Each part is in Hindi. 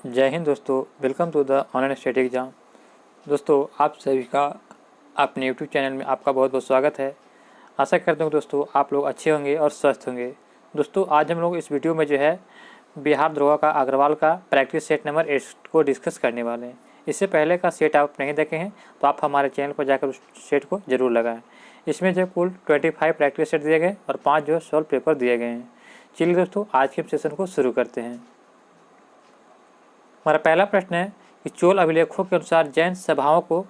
जय हिंद दोस्तों, welcome to the online study exam. दोस्तों, आप सभी का अपने यूट्यूब चैनल में आपका बहुत बहुत स्वागत है। आशा करता हूँ दोस्तों आप लोग अच्छे होंगे और स्वस्थ होंगे। दोस्तों, आज हम लोग इस वीडियो में जो है बिहार दरोगा का अग्रवाल का प्रैक्टिस सेट नंबर 8 को डिस्कस करने वाले हैं। इससे पहले का सेट आप नहीं देखे हैं तो आप हमारे चैनल पर जाकर उस सेट को जरूर लगाएं। इसमें जो कुल 25 प्रैक्टिस सेट दिए गए और 5 जो है सॉल्व पेपर दिए गए हैं। चलिए दोस्तों, आज के सेशन को शुरू करते हैं। हमारा पहला प्रश्न है कि चोल अभिलेखों के अनुसार जैन सभाओं को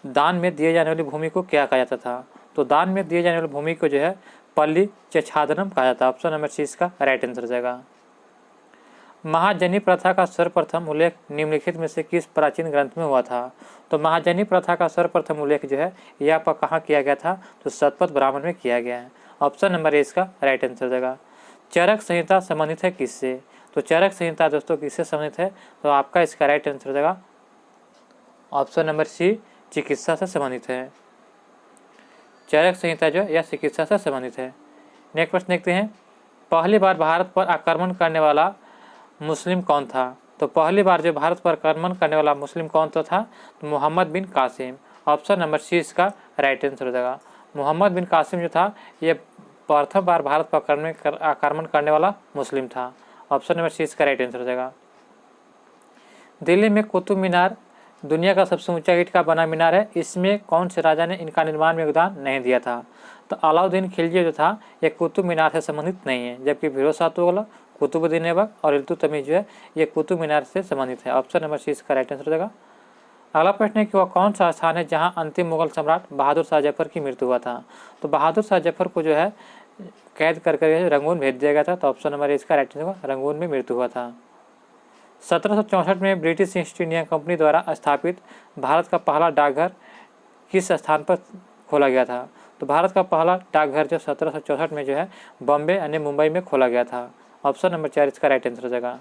दान में दिए जाने वाली भूमि को क्या कहा जाता था? तो दान में दिए जाने वाली भूमि को जो है पल्ली चछादनम कहा जाता है। ऑप्शन नंबर सी इसका राइट आंसर हो जाएगा। महाजनी प्रथा का सर्वप्रथम उल्लेख निम्नलिखित में से किस प्राचीन ग्रंथ में हुआ था? तो महाजनी प्रथा का सर्वप्रथम उल्लेख जो है यह आपका कहाँ किया गया था? तो शतपथ ब्राह्मण में किया गया है। ऑप्शन नंबर ए इसका राइट आंसर हो जाएगा। चरक संहिता संबंधित है किससे? तो चरक संहिता दोस्तों किससे संबंधित है? तो आपका इसका राइट आंसर हो जाएगा ऑप्शन नंबर सी, चिकित्सा से संबंधित है। चरक संहिता जो यह चिकित्सा से संबंधित है। नेक्स्ट प्रश्न देखते हैं, पहली बार भारत पर आक्रमण करने वाला मुस्लिम कौन था? तो पहली बार जो भारत पर आक्रमण करने वाला मुस्लिम कौन तो था? तो मोहम्मद बिन कासिम। ऑप्शन नंबर सी इसका राइट आंसर हो जाएगा। मोहम्मद बिन कासिम जो था ये प्रथम बार भारत पर आक्रमण करने वाला मुस्लिम था। ऑप्शन नंबर सी इसका राइट आंसर हो जाएगा। दिल्ली में कुतुब मीनार दुनिया का सबसे ऊंचा ईंट का बना मीनार है। इसमें कौन से राजा ने इनका निर्माण में योगदान नहीं दिया था? तो अलाउद्दीन खिलजी जो था ये कुतुब मीनार से संबंधित नहीं है, जबकि फिरोज शाह तुगलक, कुतुबुद्दीन ऐबक और इल्तुतमिश जो है ये कुतुब मीनार से संबंधित है। ऑप्शन नंबर सी इसका राइट आंसर हो जाएगा। अगला प्रश्न है कि वह कौन सा स्थान है जहाँ अंतिम मुगल सम्राट बहादुर शाह जफर की मृत्यु हुआ था? तो बहादुर शाह जफर को जो है कैद कर रंगून भेज दिया गया था। तो ऑप्शन नंबर इसका राइट आंसर होगा, रंगून में मृत्यु हुआ था। 1764 में ब्रिटिश ईस्ट इंडिया कंपनी द्वारा स्थापित भारत का पहला डाकघर किस स्थान पर खोला गया था? तो भारत का पहला डाकघर जो 1764 में जो है बॉम्बे यानी मुंबई में खोला गया था। ऑप्शन नंबर 4 इसका राइट आंसर हो जाएगा।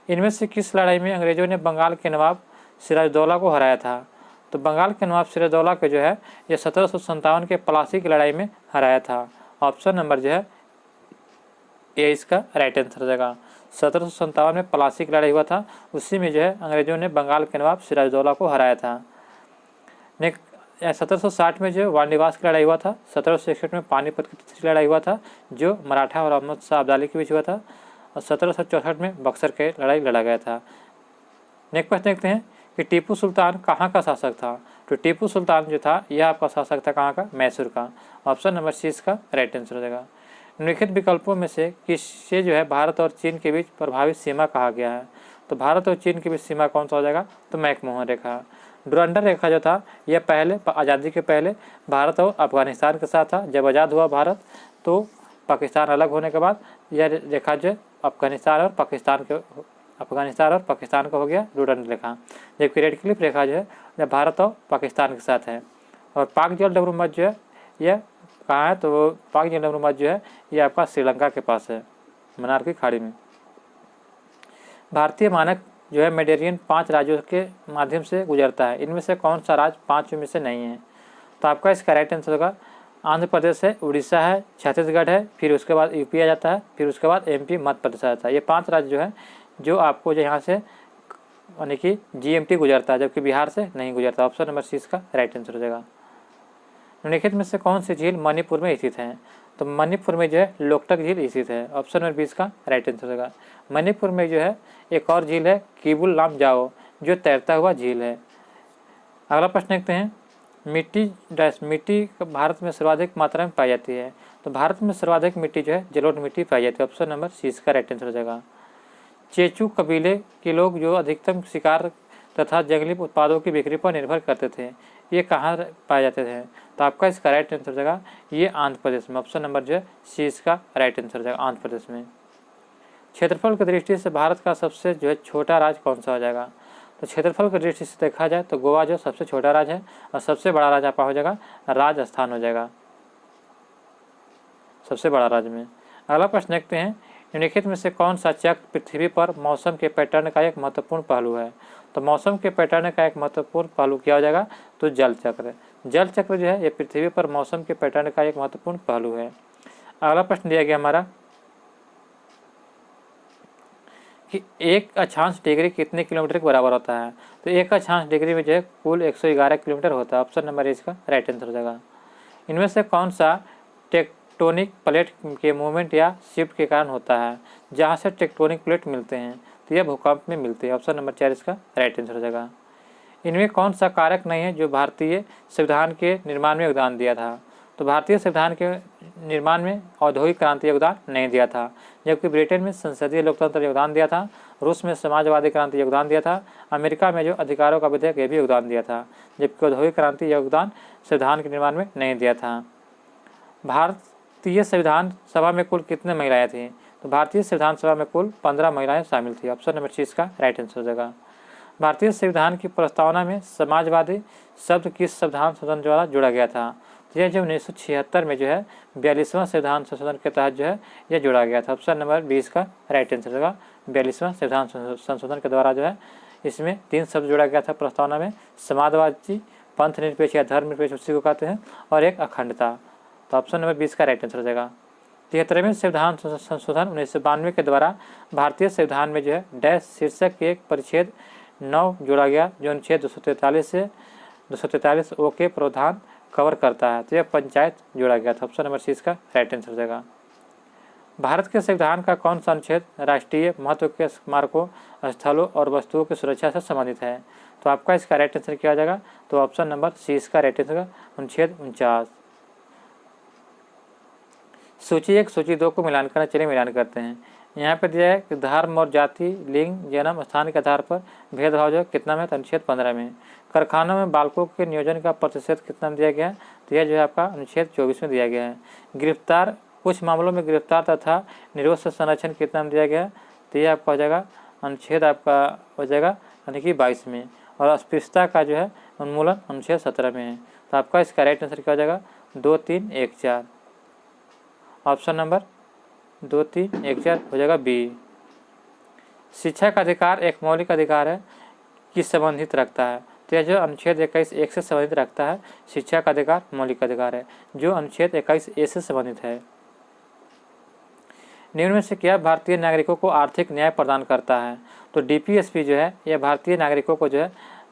इनमें से किस लड़ाई में अंग्रेजों ने बंगाल के नवाब सिराजदौला को हराया था? तो बंगाल के नवाब सिराजदौला को जो है ये 1757 के प्लासी की लड़ाई में हराया था। ऑप्शन नंबर जो है ये इसका राइट आंसर हो जाएगा। 1757 में प्लासी की लड़ाई हुआ था, उसी में जो है अंग्रेजों ने बंगाल के नवाब सिराजदौला को हराया था। नेक्स्ट 1760 में जो वाननिवास की लड़ाई हुआ था। 1761 में पानीपत की तीसरी लड़ाई हुआ था जो मराठा और अहमद शाह अब्दाली के बीच हुआ था। और 1764 में बक्सर की लड़ाई लड़ा गया था। नेक्स्ट प्रश्न देखते हैं कि टीपू सुल्तान कहाँ का शासक था? तो टीपू सुल्तान जो था यह आपका शासक था कहाँ का? मैसूर का। ऑप्शन नंबर सी इसका राइट आंसर हो जाएगा। निम्नलिखित विकल्पों में से किससे जो है भारत और चीन के बीच प्रभावित सीमा कहा गया है? तो भारत और चीन के बीच सीमा कौन सा हो जाएगा? तो मैकमोहन रेखा। डुरंडर रेखा जो था यह पहले आज़ादी के पहले भारत और अफगानिस्तान के साथ था। जब आज़ाद हुआ भारत तो पाकिस्तान अलग होने के बाद यह रेखा जो अफगानिस्तान और पाकिस्तान का हो गया डुरंडर रेखा। जबकि रेड क्लिफ रेखा जो है यह भारत और पाकिस्तान के साथ है। और पाक जल डबरू मध्य जो है यह कहाँ है? तो पाक जल डबरू मध्य जो है यह आपका श्रीलंका के पास है, मन्नार की खाड़ी में। भारतीय मानक जो है मेडिटेरेनियन 5 राज्यों के माध्यम से गुजरता है। इनमें से कौन सा राज्य 5 में से नहीं है? तो आपका इसका राइट आंसर होगा आंध्र प्रदेश है, उड़ीसा है, छत्तीसगढ़ है, फिर उसके बाद यूपी आ जाता है, फिर उसके बाद एमपी मध्य प्रदेश आ जाता है। ये 5 राज्य जो है जो आपको जो यहाँ से यानी कि जीएमटी गुजरता है, जबकि बिहार से नहीं गुजरता। ऑप्शन नंबर सी इसका राइट आंसर हो जाएगा। निम्नलिखित में से कौन सी झील मणिपुर में स्थित है? तो मणिपुर में जो है लोकटक झील स्थित है। ऑप्शन नंबर 20 का राइट आंसर होगा। मणिपुर में जो है एक और झील है किबुल लामजाओ जो तैरता हुआ झील है। अगला प्रश्न देखते हैं, मिट्टी भारत में सर्वाधिक मात्रा में पाई जाती है। तो भारत में सर्वाधिक मिट्टी जो है जलोढ़ मिट्टी पाई जाती है। ऑप्शन नंबर सी इसका राइट आंसर हो जाएगा। चेचू कबीले के लोग जो अधिकतम शिकार तथा जंगली उत्पादों की बिक्री पर निर्भर करते थे, ये कहाँ पाए जाते थे? तो आपका इसका राइट आंसर हो जाएगा ये आंध्र प्रदेश में। ऑप्शन नंबर जो है सी इसका राइट आंसर हो जाएगा, आंध्र प्रदेश में। क्षेत्रफल की दृष्टि से भारत का सबसे जो है छोटा राज्य कौन सा हो जाएगा? तो क्षेत्रफल की दृष्टि से देखा जाए तो गोवा जो सबसे छोटा राज्य है और सबसे बड़ा राज्य आपका हो जाएगा राजस्थान हो जाएगा सबसे बड़ा राज्य में। अगला प्रश्न देखते हैं, निम्नलिखित में से कौन सा चक्र पृथ्वी पर मौसम के पैटर्न का एक महत्वपूर्ण पहलू है? तो मौसम के पैटर्न का एक महत्वपूर्ण पहलू क्या हो जाएगा? तो जल चक्र। जल चक्र जो है ये पृथ्वी पर मौसम के पैटर्न का एक महत्वपूर्ण पहलू है। अगला प्रश्न दिया गया हमारा कि 1 अक्षांश डिग्री कितने किलोमीटर के बराबर होता है। तो 1 अक्षांश डिग्री में जो है कुल 111 किलोमीटर होता है। ऑप्शन नंबर इसका राइट आंसर हो जाएगा। इनमें से कौन सा टेक्टोनिक प्लेट के मूवमेंट या शिफ्ट के कारण होता है। जहाँ से टेक्टोनिक प्लेट मिलते हैं तो यह भूकंप में मिलते हैं। ऑप्शन नंबर 4 इसका राइट आंसर हो जाएगा। इनमें कौन सा कारक नहीं है जो भारतीय संविधान के निर्माण में योगदान दिया था। तो भारतीय संविधान के निर्माण में औद्योगिक क्रांति योगदान नहीं दिया था, जबकि ब्रिटेन में संसदीय लोकतंत्र योगदान दिया था, रूस में समाजवादी क्रांति योगदान दिया था, अमेरिका में जो अधिकारों का विधेयक ये भी योगदान दिया था, जबकि औद्योगिक क्रांति योगदान संविधान के निर्माण में नहीं दिया था। भारतीय संविधान सभा में कुल कितने महिलाएं थीं। तो भारतीय संविधान सभा में कुल 15 महिलाएं शामिल थी। ऑप्शन नंबर 6 का राइट आंसर हो जाएगा। भारतीय संविधान की प्रस्तावना में समाजवादी शब्द किस संविधान संशोधन द्वारा जोड़ा गया था। तो यह जो 1976 में जो है 42वां संविधान संशोधन के तहत जो है यह जोड़ा गया था। ऑप्शन नंबर 20 का राइट आंसर होगा। 42वां संविधान संशोधन के द्वारा जो है इसमें 3 शब्द जोड़ा गया था प्रस्तावना में, समाजवादी, पंथ निरपेक्ष या धर्म निरपेक्ष उसी को कहते हैं, और एक अखंडता। तो ऑप्शन नंबर 20 का राइट आंसर हो जाएगा। 73वें संविधान संशोधन 1992 के द्वारा भारतीय संविधान में जो है डैश शीर्षक के एक परिच्छेद 9 जोड़ा गया, जो अनुच्छेद 243 से 243 ओ के प्रावधान कवर करता है। तो यह पंचायत जोड़ा गया था। ऑप्शन नंबर 6 का राइट आंसर हो जाएगा। भारत के संविधान का कौन सा अनुच्छेद राष्ट्रीय महत्व के स्मारकों, स्थलों और वस्तुओं की सुरक्षा से संबंधित है। तो आपका इसका राइट आंसर क्या हो जाएगा। तो ऑप्शन नंबर 6 का राइट आंसर अनुच्छेद 49। सूची 1 सूची 2 को मिलान करना, चलिए मिलान करते हैं। यहाँ पे दिया है कि धर्म और जाति, लिंग, जन्म स्थान के आधार पर भेदभाव जो है कितना में, तो अनुच्छेद 15 में। कारखानों में बालकों के नियोजन का प्रतिशत कितना में दिया गया है। तो यह जो है आपका अनुच्छेद 24 में दिया गया है। गिरफ्तार, कुछ मामलों में गिरफ्तार तथा निरोध से संरक्षण कितना में दिया गया है। तो यह आपका हो जाएगा अनुच्छेद आपका हो जाएगा यानी कि 22 में। और अस्पृश्यता का जो है उन्मूलन अनुच्छेद 17 में है। तो आपका इसका राइट आंसर क्या हो जाएगा 2, 3, 1, 4। ऑप्शन नंबर 2, 3, 1, 4 हो जाएगा बी। शिक्षा का अधिकार एक मौलिक अधिकार है कि संबंधित रखता है। तो यह जो अनुच्छेद 21(1) से संबंधित रखता है। शिक्षा का अधिकार मौलिक अधिकार है जो अनुच्छेद 21(a) से संबंधित है। निम्न में से क्या भारतीय नागरिकों को आर्थिक न्याय प्रदान करता है। तो डीपीएसपी जो है यह भारतीय नागरिकों को जो है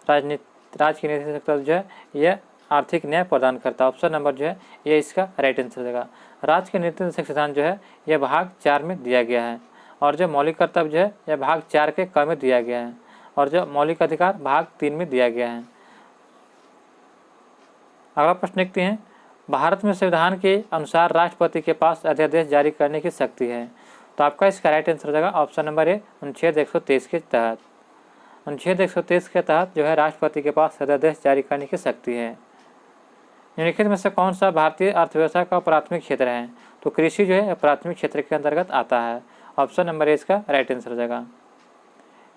राज्य की नीति से जो है यह आर्थिक न्याय प्रदान करता है। ऑप्शन नंबर जो है ये इसका राइट आंसर देगा। राज्य के नीति निर्देशक सिद्धांत जो है यह भाग 4 में दिया गया है, और जो मौलिक कर्तव्य जो है यह भाग 4 के क में दिया गया है, और जो मौलिक अधिकार भाग 3 में दिया गया है। अगला प्रश्न देखते हैं। भारत में संविधान के अनुसार राष्ट्रपति के पास अध्यादेश जारी करने की शक्ति है। तो आपका इसका राइट आंसर हो जाएगा ऑप्शन नंबर ए अनुच्छेद 123 के तहत। अनुच्छेद 123 के तहत जो है राष्ट्रपति के पास अध्यादेश जारी करने की शक्ति है। निम्नलिखित में से कौन सा भारतीय अर्थव्यवस्था का प्राथमिक क्षेत्र है। तो कृषि जो है प्राथमिक क्षेत्र के अंतर्गत आता है। ऑप्शन नंबर ए इसका राइट आंसर हो जाएगा।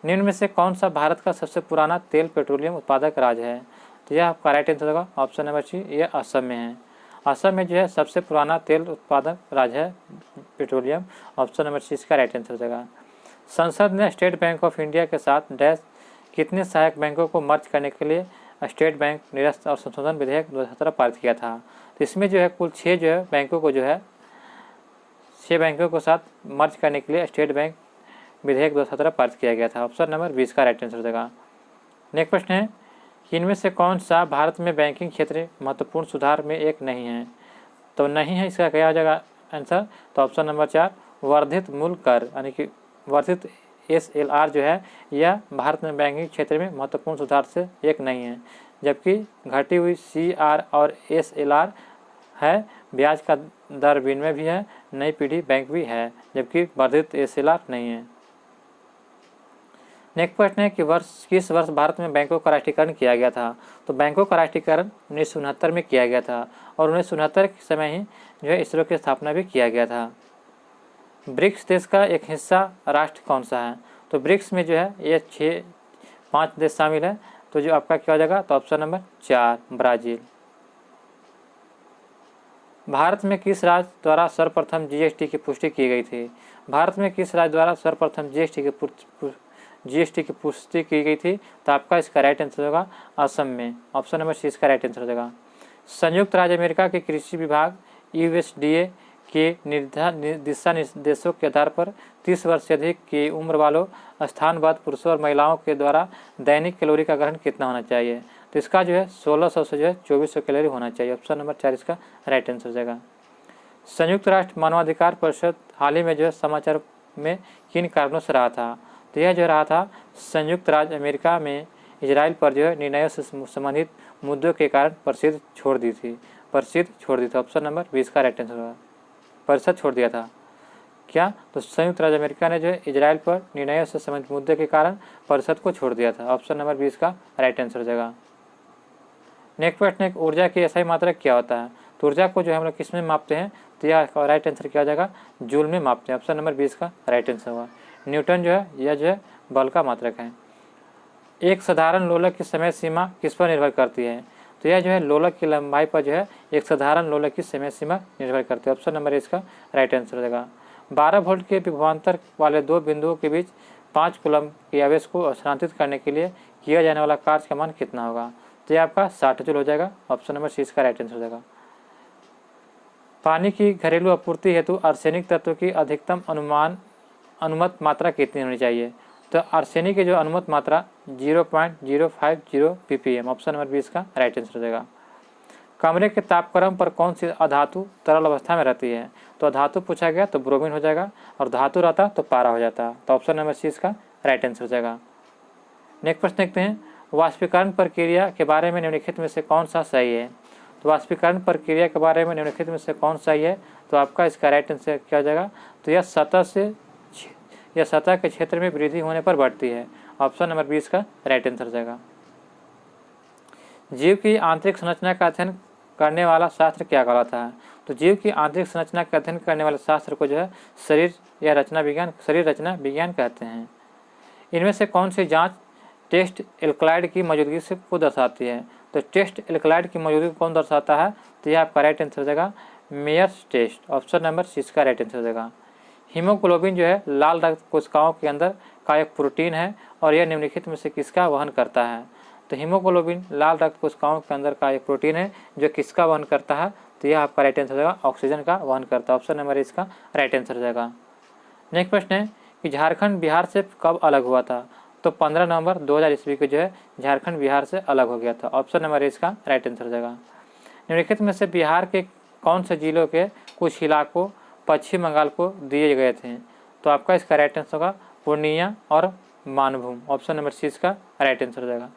निम्न में से कौन सा भारत का सबसे पुराना तेल पेट्रोलियम उत्पादक राज्य है। तो यह आपका राइट आंसर होगा ऑप्शन नंबर सी, यह असम में है। असम में जो है सबसे पुराना तेल उत्पादक राज्य है पेट्रोलियम। ऑप्शन नंबर सी इसका राइट आंसर हो जाएगा। संसद ने स्टेट बैंक ऑफ इंडिया के साथ डैश कितने सहायक बैंकों को मर्ज करने के लिए स्टेट बैंक निरस्त और संशोधन विधेयक 2017 पारित किया था। तो इसमें जो है कुल 6 जो है बैंकों को जो है 6 बैंकों के साथ मर्ज करने के लिए स्टेट बैंक विधेयक 2017 पारित किया गया था। ऑप्शन नंबर 20 का राइट आंसर हो जाएगा। नेक्स्ट प्रश्न है कि इनमें से कौन सा भारत में बैंकिंग क्षेत्र महत्वपूर्ण सुधार में एक नहीं है। तो नहीं है इसका क्या हो जाएगा आंसर। तो ऑप्शन नंबर 4 वर्धित मूल कर यानी कि वर्धित SLR जो है यह भारत में बैंकिंग क्षेत्र में महत्वपूर्ण सुधार से एक नहीं है, जबकि घटी हुई CR और SLR है। ब्याज का दर विनिमय भी है, नई पीढ़ी बैंक भी है, जबकि वर्धित SLR नहीं है। नेक्स्ट प्रश्न है कि किस वर्ष भारत में बैंकों का राष्ट्रीयकरण किया गया था। तो बैंकों का राष्ट्रीयकरण 1969 में किया गया था, और 1969 के समय ही जो है इसरो की स्थापना भी किया गया था। ब्रिक्स देश का एक हिस्सा राष्ट्र कौन सा है। तो ब्रिक्स में जो है ये 5 देश शामिल है। तो जो आपका क्या हो जाएगा तो ऑप्शन नंबर 4 ब्राज़ील। भारत में किस राज्य द्वारा सर्वप्रथम GST की पुष्टि की गई थी। भारत में किस राज्य द्वारा सर्वप्रथम GST की पुष्टि की गई थी। तो आपका इसका राइट आंसर होगा असम में। ऑप्शन नंबर सी इसका राइट आंसर हो जाएगा। संयुक्त राज्य अमेरिका के कृषि विभाग USDA के दिशा निर्देशों के आधार पर 30 वर्ष से अधिक की उम्र वालों स्थानबद्ध पुरुषों और महिलाओं के द्वारा दैनिक कैलोरी का ग्रहण कितना होना चाहिए? तो इसका जो है 1600 से जो है 2400 कैलोरी होना चाहिए। ऑप्शन नंबर 4 इसका राइट आंसर हो जाएगा। संयुक्त राष्ट्र मानवाधिकार परिषद हाल ही में जो है समाचार में किन कारणों से रहा था? तो यह जो रहा था संयुक्त राज्य अमेरिका में इजराइल पर जो है निर्णयों से संबंधित मुद्दों के कारण परिषद छोड़ दी थी। ऑप्शन नंबर 20 का राइट आंसर होगा। परिषद छोड़ दिया था क्या? तो संयुक्त राज्य अमेरिका ने जो है इजराइल पर निर्णयों से संबंधित मुद्दे के कारण परिषद को छोड़ दिया था। ऑप्शन नंबर 20 का राइट आंसर हो जाएगा। नेक्स्ट प्रश्न है ऊर्जा की SI मात्रक क्या होता है? तो ऊर्जा को जो है हम लोग किस में मापते हैं? तो यह राइट आंसर क्या हो जाएगा? जूल में मापते हैं। ऑप्शन नंबर 20 का राइट आंसर होगा। न्यूटन जो है यह जो है बल का मात्रक है। एक साधारण लोलक की समय सीमा किस पर निर्भर करती है? तो यह जो है लोलक की लंबाई पर जो है एक साधारण लोलक की समय सीमा निर्भर करती है। ऑप्शन नंबर इसका राइट आंसर हो जाएगा। 12 वोल्ट के विभवांतर वाले दो बिंदुओं के बीच 5 कूलम्ब के आवेश को स्थानांतरित करने के लिए किया जाने वाला कार्य का मान कितना होगा? तो यह आपका 60 जूल हो जाएगा। ऑप्शन नंबर सी इसका राइट आंसर हो जाएगा। पानी की घरेलू आपूर्ति हेतु आर्सेनिक तत्व की अधिकतम अनुमत मात्रा कितनी होनी चाहिए? तो आर्सेनिक की जो अनुमत मात्रा 0.050 ppm। ऑप्शन नंबर 20 का राइट आंसर हो जाएगा। कमरे के तापक्रम पर कौन सी अधातु तरल अवस्था में रहती है? तो अधातु पूछा गया तो ब्रोमीन हो जाएगा, और धातु रहता तो पारा हो जाता। तो ऑप्शन नंबर सी इसका राइट आंसर हो जाएगा। नेक्स्ट प्रश्न देखते हैं वाष्पीकरण प्रक्रिया के बारे में निम्नलिखित में से कौन सा सही है? तो वाष्पीकरण प्रक्रिया के बारे में निम्नलिखित में से कौन सही है? तो आपका इसका राइट आंसर क्या हो जाएगा? तो यह सतह के क्षेत्र में वृद्धि होने पर बढ़ती है। ऑप्शन नंबर 20 का राइट आंसर हो जाएगा। जीव की आंतरिक संरचना का अध्ययन करने वाला शास्त्र क्या कहलाता है? तो जीव की आंतरिक संरचना का अध्ययन करने वाले शास्त्र को जो है शरीर रचना विज्ञान कहते हैं। इनमें से कौन सी जांच टेस्ट एल्कलाइड की मौजूदगी से को दर्शाती है? तो टेस्ट एल्कलाइड की मौजूदगी कौन दर्शाता है? तो यह आपका राइट आंसर हो जाएगा मेयर्स टेस्ट। ऑप्शन नंबर 6 का राइट आंसर हो जाएगा। हीमोग्लोबिन जो है लाल रक्त कोशिकाओं के अंदर का एक प्रोटीन है, और यह निम्नलिखित में से किसका वहन करता है? तो हीमोग्लोबिन लाल रक्त कोशिकाओं के अंदर का एक प्रोटीन है जो किसका वहन करता है? तो यह आपका राइट आंसर हो जाएगा ऑक्सीजन का वहन करता है। ऑप्शन नंबर इसका राइट आंसर हो जाएगा। नेक्स्ट प्रश्न है कि झारखंड बिहार से कब अलग हुआ था? तो 15 नवंबर 2000 ईस्वी को जो है झारखंड बिहार से अलग हो गया था। ऑप्शन नंबर इसका राइट आंसर हो जाएगा। निम्नलिखित में से बिहार के कौन से जिलों के कुछ इलाकों पश्चिम बंगाल को दिए गए थे? तो आपका इसका राइट आंसर होगा पूर्णिया और मानभूम। ऑप्शन नंबर सी इसका राइट आंसर हो जाएगा।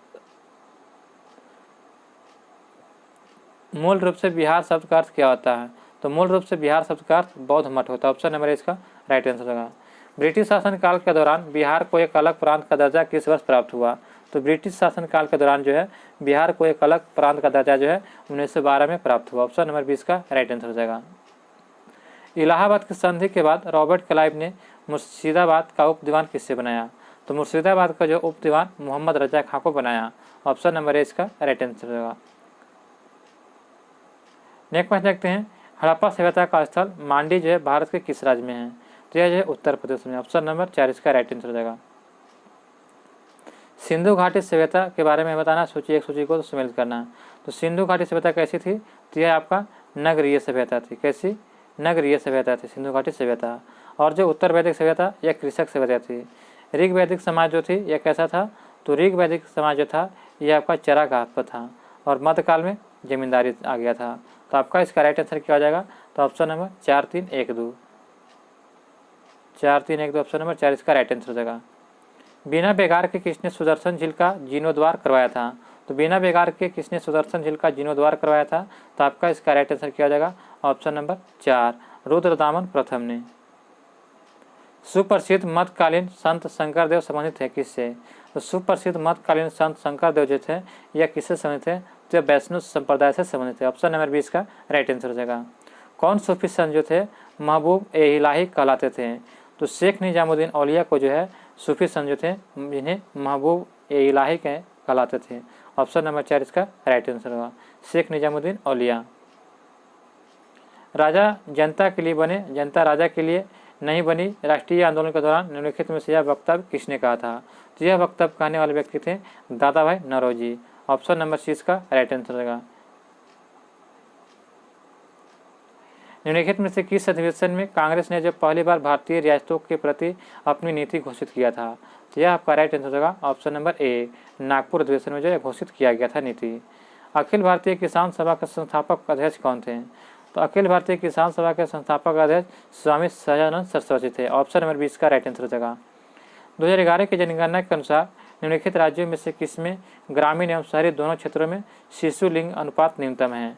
मूल रूप से बिहार शब्द का अर्थ क्या होता है? तो मूल रूप से बिहार शब्द का अर्थ बौद्ध मठ होता है। ऑप्शन नंबर इसका राइट आंसर होगा। ब्रिटिश शासनकाल के दौरान बिहार को एक अलग प्रांत का दर्जा किस वर्ष प्राप्त हुआ? तो ब्रिटिश शासनकाल के दौरान जो है बिहार को एक अलग प्रांत का दर्जा जो है 1912 में प्राप्त हुआ। ऑप्शन नंबर 20 का राइट आंसर हो जाएगा। इलाहाबाद की संधि के बाद रॉबर्ट क्लाइव ने मुर्शिदाबाद का उप दीवान किससे बनाया? तो मुर्शिदाबाद का जो उप दीवान मोहम्मद रजा खां को बनाया। ऑप्शन नंबर इसका राइट आंसर होगा। नेक्स्ट क्वेश्चन देखते हैं हड़प्पा सभ्यता का स्थल मांडी जो है भारत के किस राज्य में है? तो यह जो है उत्तर प्रदेश में। ऑप्शन नंबर 4 इसका राइट आंसर हो जाएगा। सिंधु घाटी सभ्यता के बारे में बताना, सूची को तो सम्मिलित करना है। तो सिंधु घाटी सभ्यता कैसी थी? तो यह आपका नगरीय सभ्यता थी। कैसी? नगरीय सभ्यता थी सिंधु घाटी सभ्यता। और जो उत्तर वैदिक सभ्यता यह कृषक सभ्यता थी। ऋग वैदिक समाज जो थी यह कैसा था? तो ऋग वैदिक समाज जो था यह आपका चरागाह पर था, और मध्यकाल में जमींदारी आ गया था। तो आपका इसका राइट आंसर क्या हो जाएगा? तो ऑप्शन नंबर 4 3 1 2 ऑप्शन नंबर 4 इसका राइट आंसर हो जाएगा। बिना बेगार के किसने सुदर्शन झील का जीर्णोद्धार करवाया था? तो बिना बेगार के किसने सुदर्शन झील का जीर्णोद्धार करवाया था? तो आपका इसका राइट आंसर क्या हो जाएगा? ऑप्शन नंबर 4 रुद्रदामन प्रथम ने। सुप्रसिद्ध मध्यकालीन संत शंकरदेव संबंधित है किससे? तो सुप्रसिद्ध मध्यकालीन संत शंकरदेव जो थे यह किससे संबंधित है? तो वैष्णव संप्रदाय से संबंधित है। ऑप्शन नंबर 20 का राइट आंसर हो जाएगा। कौन सूफी संत जो थे महबूब ए इलाही कहलाते थे? तो शेख निजामुद्दीन औलिया को जो है सूफी संत जो थे जिन्हें महबूब ए इलाही के कहलाते थे। ऑप्शन नंबर 4 इसका राइट आंसर होगा शेख निजामुद्दीन औलिया। राजा जनता के लिए बने, जनता राजा के लिए नहीं बनी राष्ट्रीय आंदोलन के दौरान निम्नलिखित में से यह वक्तव्य किसने कहा था? तो यह वक्तव्य कहने वाले व्यक्ति थे दादा भाई नौरोजी। ऑप्शन नंबर 6 का राइट आंसर होगा। निम्नलिखित में से किस अधिवेशन में कांग्रेस ने जब पहली बार भारतीय रियासतों के प्रति अपनी नीति घोषित किया था? तो यह आपका राइट आंसर होगा ऑप्शन नंबर ए, नागपुर अधिवेशन में जो है घोषित किया गया था नीति। अखिल भारतीय किसान सभा के संस्थापक अध्यक्ष कौन थे? तो अखिल भारतीय किसान सभा के संस्थापक अध्यक्ष स्वामी सहजानंद सरस्वती थे। ऑप्शन नंबर 20 का राइट आंसर हो जाएगा। 2011 की जनगणना के अनुसार निम्नलिखित राज्यों में से किसमें ग्रामीण एवं शहरी दोनों क्षेत्रों में शिशु लिंग अनुपात न्यूनतम है?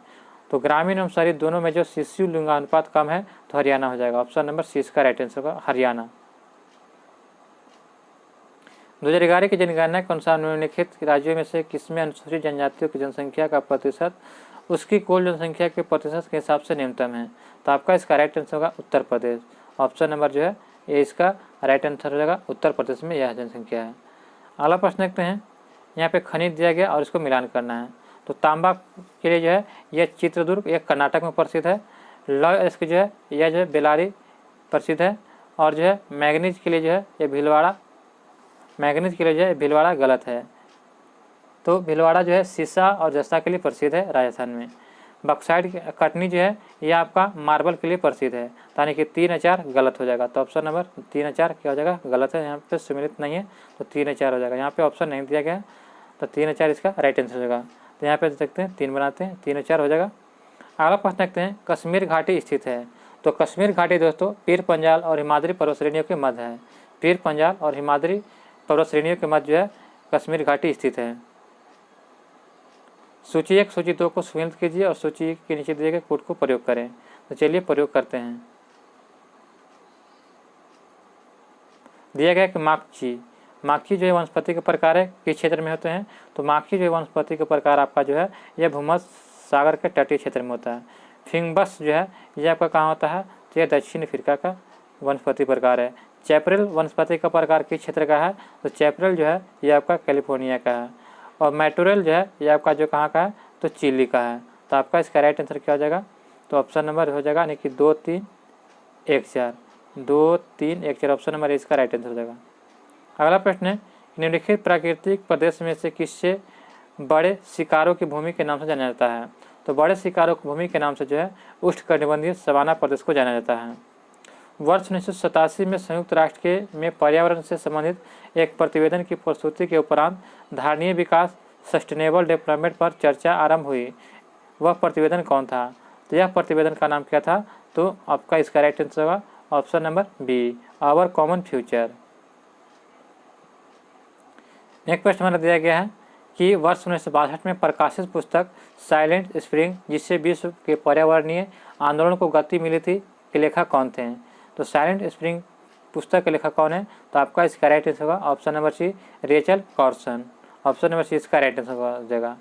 तो ग्रामीण एवं शहरी दोनों में जो शिशु लिंग अनुपात कम है तो हरियाणा हो जाएगा। ऑप्शन नंबर 30 का राइट आंसर होगा हरियाणा। 2011 की जनगणना के अनुसार निम्नलिखित राज्यों में से किसमें अनुसूचित जनजातियों की जनसंख्या का प्रतिशत उसकी कुल जनसंख्या के प्रतिशत के हिसाब से न्यूनतम है? तो आपका इसका राइट आंसर होगा उत्तर प्रदेश। ऑप्शन नंबर जो है ये इसका राइट आंसर हो जाएगा, उत्तर प्रदेश में यह जनसंख्या है। अगला प्रश्न देखते हैं। यहाँ पे खनिज दिया गया और इसको मिलान करना है। तो तांबा के लिए जो है यह चित्रदुर्ग, यह कर्नाटक में प्रसिद्ध है। लौह इसकी जो है यह जो है बेलारी प्रसिद्ध है। और जो है मैग्नीज के लिए जो है ये भीलवाड़ा, मैग्नीज के लिए जो है भीलवाड़ा गलत है। तो भीलवाड़ा जो है सीसा और जस्ता के लिए प्रसिद्ध है राजस्थान में। बक्साइड कटनी जो है यह आपका मार्बल के लिए प्रसिद्ध है। यानी कि 3-4 गलत हो जाएगा। तो ऑप्शन नंबर 3-4 क्या हो जाएगा? गलत है। यहाँ पे सम्मिलित नहीं है तो 3-4 हो जाएगा। यहाँ पे ऑप्शन नहीं दिया गया तो 3-4 इसका राइट आंसर हो जाएगा। तो यहाँ पे देख सकते हैं 3 बनाते हैं, 3-4 हो जाएगा। अगला प्रश्न देखते हैं। कश्मीर घाटी स्थित है। तो कश्मीर घाटी दोस्तों पीर पंजाल और हिमाद्री पर्वत श्रेणियों के मध्य है। पीर पंजाल और हिमाद्री पर्वत श्रेणियों के मध्य जो है कश्मीर घाटी स्थित है। सूची 1 सूची 2 को सम्मिलित कीजिए और सूची के नीचे दिए गए कोड को प्रयोग करें। तो चलिए प्रयोग करते हैं। दिया गया कि माखी जो है वनस्पति के प्रकार है किस क्षेत्र में होते हैं? तो माखी जो है वनस्पति के प्रकार आपका जो है यह भूमध्य सागर के तटीय क्षेत्र में होता है। फिंगबस जो है यह आपका कहाँ होता है? तो यह दक्षिण अफ्रीका का वनस्पति प्रकार है। चैपरेल वनस्पति का प्रकार किस क्षेत्र का है? तो चैपरेल जो है यह आपका कैलिफोर्निया का है। और मैटोरेल जो है यह आपका जो कहाँ का है? तो चिली का है। तो आपका इसका राइट आंसर क्या हो जाएगा? तो ऑप्शन नंबर हो जाएगा यानी कि 2, 3, 1, 4, 2, 3, 1, 4 ऑप्शन नंबर इसका राइट आंसर हो जाएगा। अगला प्रश्न है निम्नलिखित प्राकृतिक प्रदेश में से किससे बड़े शिकारों की भूमि के नाम से जाना जाता है? तो बड़े शिकारों की भूमि के नाम से जो है उष्णकटिबंधीय सवाना प्रदेश को जाना जाता है। वर्ष 1987 में संयुक्त राष्ट्र में पर्यावरण से संबंधित एक प्रतिवेदन की प्रस्तुति के उपरांत धारणीय विकास सस्टेनेबल डेवलपमेंट पर चर्चा आरंभ हुई। वह प्रतिवेदन कौन था? तो यह प्रतिवेदन का नाम क्या था? तो आपका इसका राइट आंसर होगा option number B, our common future. Next प्रश्न हमारा दिया गया है कि वर्ष 1962 में प्रकाशित पुस्तक साइलेंट स्प्रिंग जिससे विश्व के पर्यावरणीय आंदोलन को गति मिली थी के लेखक कौन थे? तो साइलेंट स्प्रिंग पुस्तक के लेखक कौन है? तो आपका इसका राइट आंसर होगा option number C, Rachel Carson. Option number C इसका राइट आंसर हो जाएगा।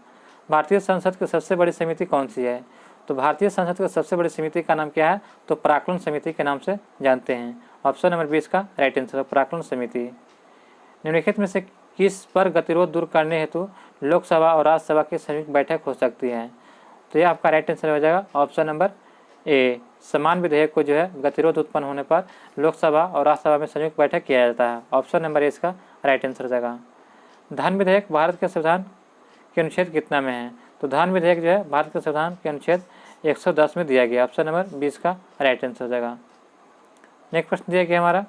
भारतीय संसद की सबसे बड़ी समिति कौन सी है? तो भारतीय संसद की सबसे बड़ी समिति का नाम क्या है? तो प्राक्कलन समिति के नाम से जानते हैं। ऑप्शन नंबर 20 का राइट आंसर है प्राक्कलन समिति। निम्नलिखित में से किस पर गतिरोध दूर करने हेतु लोकसभा और राज्यसभा की संयुक्त बैठक हो सकती है? तो यह आपका राइट आंसर हो जाएगा ऑप्शन नंबर ए, समान विधेयक को जो है गतिरोध उत्पन्न होने पर लोकसभा और राज्यसभा में संयुक्त बैठक किया जाता है। ऑप्शन नंबर ए इसका राइट आंसर हो जाएगा। धन विधेयक भारत के संविधान के अनुच्छेद कितना में है? तो धन विधेयक जो है भारत के संविधान के अनुच्छेद 110 में दिया गया। ऑप्शन नंबर 20 का राइट आंसर हो जाएगा। नेक्स्ट प्रश्न दिया गया हमारा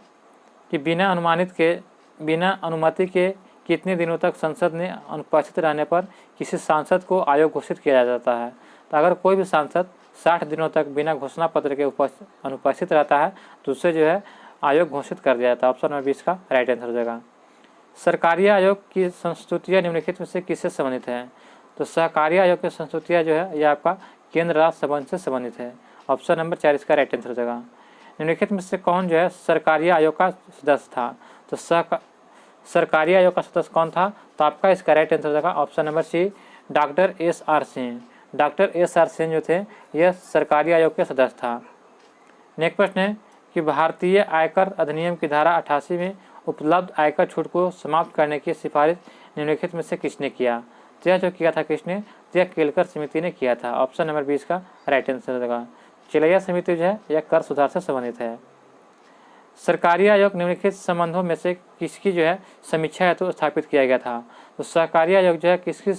कि बिना अनुमति के कितने दिनों तक संसद में अनुपस्थित रहने पर किसी सांसद को आयोग घोषित किया जाता है? तो अगर कोई भी सांसद 60 दिनों तक बिना घोषणा पत्र के अनुपस्थित रहता है तो उससे जो है आयोग घोषित कर दिया जाता है। ऑप्शन नंबर 20 का राइट आंसर हो जाएगा। सरकारी आयोग की संस्तुतियाँ निम्नलिखित में से किससे संबंधित है? तो सहकारी आयोग की संस्तुतियाँ जो है यह आपका केंद्र राज्य संबंध से संबंधित है। ऑप्शन नंबर 4 इसका राइट आंसर हो जाएगा। निम्नलिखित में से कौन जो है सरकारी आयोग का सदस्य था? तो सरकारी आयोग का सदस्य कौन था? तो आपका इसका राइट आंसर हो जाएगा option number C, doctor SR Singh. Doctor SR Singh जो थे यह सरकारी आयोग के सदस्य था। नेक्स्ट प्रश्न है कि भारतीय आयकर अधिनियम की धारा 88 में उपलब्ध आयकर छूट को समाप्त करने की सिफारिश निम्नलिखित में से किसने किया? तो यह जो किया था किसने? तो यह केलकर समिति ने किया था। ऑप्शन नंबर 20 का राइट आंसर होगा। चिलैया समिति जो है यह कर सुधार से संबंधित है। सरकारी आयोग निम्नलिखित संबंधों में से किसकी जो है समीक्षा हेतु स्थापित किया गया था? तो सरकारी आयोग जो है किसकी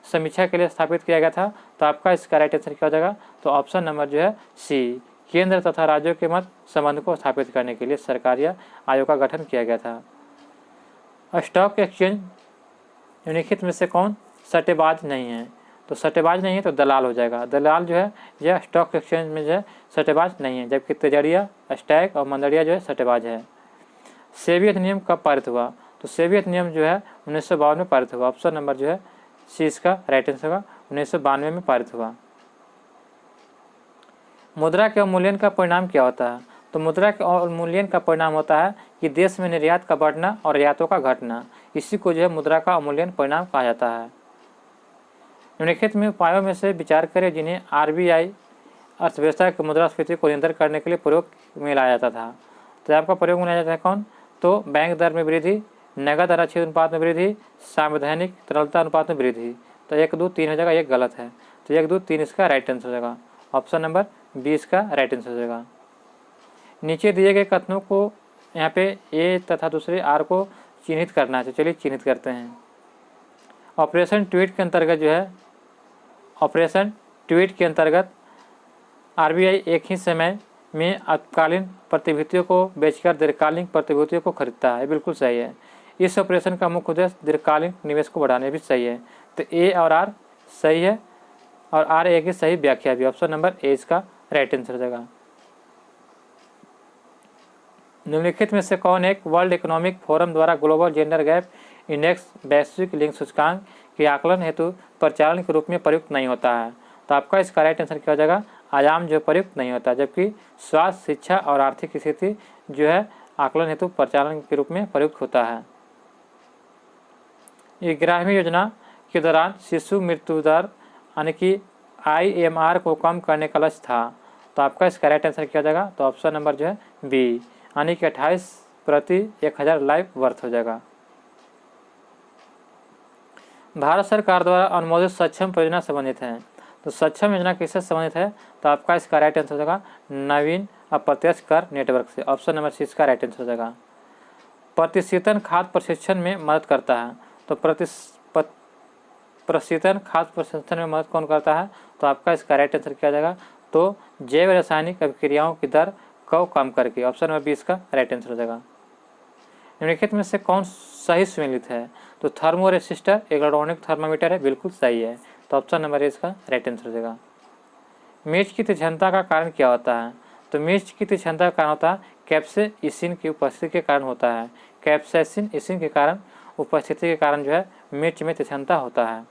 समीक्षा के लिए स्थापित किया गया था? तो आपका इसका राइट आंसर क्या हो जाएगा? तो ऑप्शन नंबर जो है सी, केंद्र तथा राज्यों के मध्य संबंध को स्थापित करने के लिए सरकारी आयोग का गठन किया गया था। स्टॉक एक्सचेंज निम्नलिखित में से कौन सट्टेबाज नहीं है? तो सट्टेबाज नहीं है तो दलाल हो जाएगा। दलाल जो है यह स्टॉक एक्सचेंज में जो है सट्टेबाज नहीं है, जबकि तेजड़िया, स्टैक और मंदड़िया जो है सट्टेबाज है। सेबी अधिनियम कब पारित हुआ? तो सेबी अधिनियम जो है 1952 में पारित हुआ। ऑप्शन नंबर जो है सी इसका राइट आंसर होगा, 1992 में पारित हुआ। मुद्रा के अवमूल्यन का परिणाम क्या होता है? तो मुद्रा के अवमूल्यन का परिणाम होता है कि देश में निर्यात का बढ़ना और निर्यातों का घटना, इसी को जो है मुद्रा का अवमूल्यन परिणाम कहा जाता है। निम्नलिखित में उपायों में से विचार करें जिन्हें आरबीआई अर्थव्यवस्था की मुद्रास्फीति को नियंत्रण करने के लिए प्रयोग में लाया जाता था। तो आपका प्रयोग में लाया जाता है कौन? तो बैंक दर में वृद्धि, नगद आरक्षित अनुपात में वृद्धि, संवैधानिक तरलता अनुपात में वृद्धि। तो 1, 2, 3 हो जाएगा, एक गलत है। तो 1, 2, 3 इसका राइट आंसर हो जाएगा। ऑप्शन नंबर 20 का राइट आंसर हो जाएगा। नीचे दिए गए कथनों को यहाँ पे ए तथा दूसरे आर को चिन्हित करना है। तो चलिए चिन्हित करते हैं। ऑपरेशन ट्वीट के अंतर्गत जो है ऑपरेशन ट्वीट के अंतर्गत आरबीआई एक ही समय में अल्पकालीन प्रतिभूतियों को बेचकर दीर्घकालीन प्रतिभूतियों को खरीदता है, बिल्कुल सही है। इस ऑपरेशन का मुख्य उद्देश्य दीर्घकालीन निवेश को बढ़ाने, भी सही है। तो ए और आर सही है और आर ए की सही व्याख्या भी। ऑप्शन नंबर ए इसका राइट आंसर हो जाएगा। निम्नलिखित में से कौन एक वर्ल्ड इकोनॉमिक फोरम द्वारा ग्लोबल जेंडर गैप इंडेक्स वैश्विक लिंग सूचकांक के आकलन हेतु परिचालन के रूप में प्रयुक्त नहीं होता है? तो आपका इसका राइट आंसर क्या हो जाएगा? आयाम जो प्रयुक्त नहीं होता, जबकि स्वास्थ्य, शिक्षा और आर्थिक स्थिति जो है आकलन हेतु परिचालन के रूप में प्रयुक्त होता है। 11वीं योजना के दौरान शिशु मृत्यु दर यानी कि IMR को कम करने का लक्ष्य था। तो आपका इसका राइट आंसर क्या हो जाएगा? तो ऑप्शन नंबर जो है बी यानी कि 28 प्रति 1000 लाइफ वर्थ हो जाएगा। भारत सरकार द्वारा अनुमोदित सक्षम परियोजना संबंधित है। तो सक्षम योजना किससे संबंधित है? तो आपका इसका राइट आंसर हो जाएगा नवीन अप्रत्यक्ष कर नेटवर्क से। ऑप्शन नंबर सी इसका राइट आंसर हो जाएगा। प्रतिशीतन खाद्य प्रशिक्षण में मदद करता है। तो प्रशीतन खाद्य प्रशिक्षण में मदद कौन करता है? तो आपका इसका राइट आंसर क्या हो जाएगा? तो जैव रासायनिक अभिक्रियाओं की दर को कम करके। ऑप्शन नंबर 20 का राइट आंसर हो जाएगा। निम्नलिखित में से कौन सही सुमेलित है? तो थर्मो रेसिस्टर इलेक्ट्रॉनिक थर्मामीटर है, बिल्कुल सही है। तो ऑप्शन नंबर ए इसका राइट आंसर हो जाएगा। मिर्च की तीक्ष्णता का कारण क्या होता है? तो मिर्च की तीक्ष्णता का कारण होता है कैप्सेसिन की उपस्थिति के कारण होता है। कैप्सेसिन के कारण उपस्थिति के कारण जो है मिर्च में तीक्ष्णता होता है।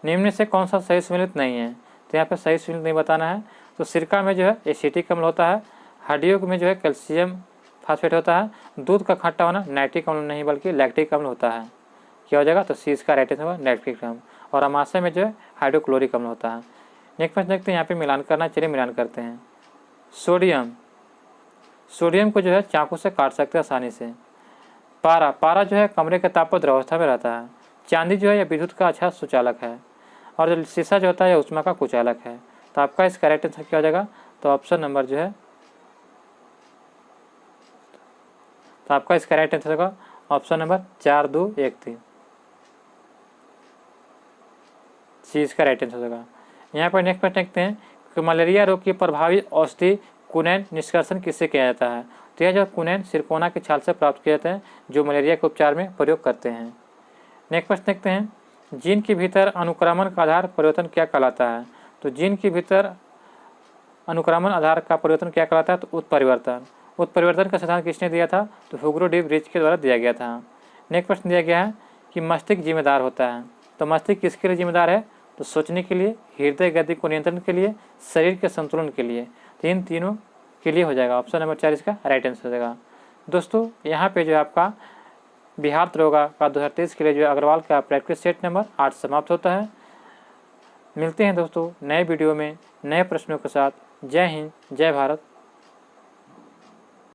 निम्न से कौन सा सही सुमेलित नहीं है? तो यहाँ पे सही सुमेलित नहीं बताना है। तो सिरका में जो है एसिटिक अम्ल होता है, हड्डियों में जो है कैल्शियम फास्फेट होता है, दूध का खट्टा होना नाइट्रिक अम्ल नहीं बल्कि लैक्टिक अम्ल होता है। क्या हो जाएगा? तो सी इसका राइट आंसर होगा लैक्टिक अम्ल। और अमाशय में जो है हाइड्रोक्लोरिक अम्ल होता है। नेक्स्ट क्वेश्चन देखते हैं, यहाँ पे मिलान करना। चलिए मिलान करते हैं। सोडियम को जो है चाकू से काट सकते हैं आसानी से। पारा जो है कमरे के ताप पर द्रवावस्था में रहता है। चांदी जो है यह विद्युत का अच्छा सुचालक है। और जो शीशा जो होता है यह ऊष्मा का कुचालक है। तो आपका इस करेक्ट आंसर क्या हो जाएगा? तो ऑप्शन नंबर जो है तो आपका इसका राइट आंसर होगा ऑप्शन नंबर 4, 2, 1, 3 सी इसका राइट आंसर होगा। यहाँ पर नेक्स्ट क्वेश्चन देखते हैं कि मलेरिया रोग की प्रभावी औषधि कुनैन निष्कर्षण किससे किया जाता है? तो यह जो कुनैन सिरकोना की छाल से प्राप्त किए जाते हैं जो मलेरिया के उपचार में प्रयोग करते हैं। नेक्स्ट क्वेश्चन देखते हैं, जीन के भीतर अनुक्रमण का आधार परिवर्तन क्या कहलाता है? तो जीन के भीतर अनुक्रमण आधार का परिवर्तन क्या कहलाता है? तो उत्परिवर्तन। उत्परिवर्तन का सिद्धांत किसने दिया था? तो हुगो डी ब्रिज के द्वारा दिया गया था। नेक्स्ट प्रश्न दिया गया है कि मस्तिष्क जिम्मेदार होता है। तो मस्तिष्क किसके लिए जिम्मेदार है? तो सोचने के लिए, हृदय गति को नियंत्रण के लिए, शरीर के संतुलन के लिए। तो इन तीनों के लिए हो जाएगा। ऑप्शन नंबर 4 इसका राइट आंसर हो जाएगा। दोस्तों यहाँ पे जो है आपका बिहार दरोगा का 2023 के लिए जो अग्रवाल का प्रैक्टिस सेट नंबर 8 समाप्त होता है। मिलते हैं दोस्तों नए वीडियो में नए प्रश्नों के साथ। जय हिंद, जय भारत।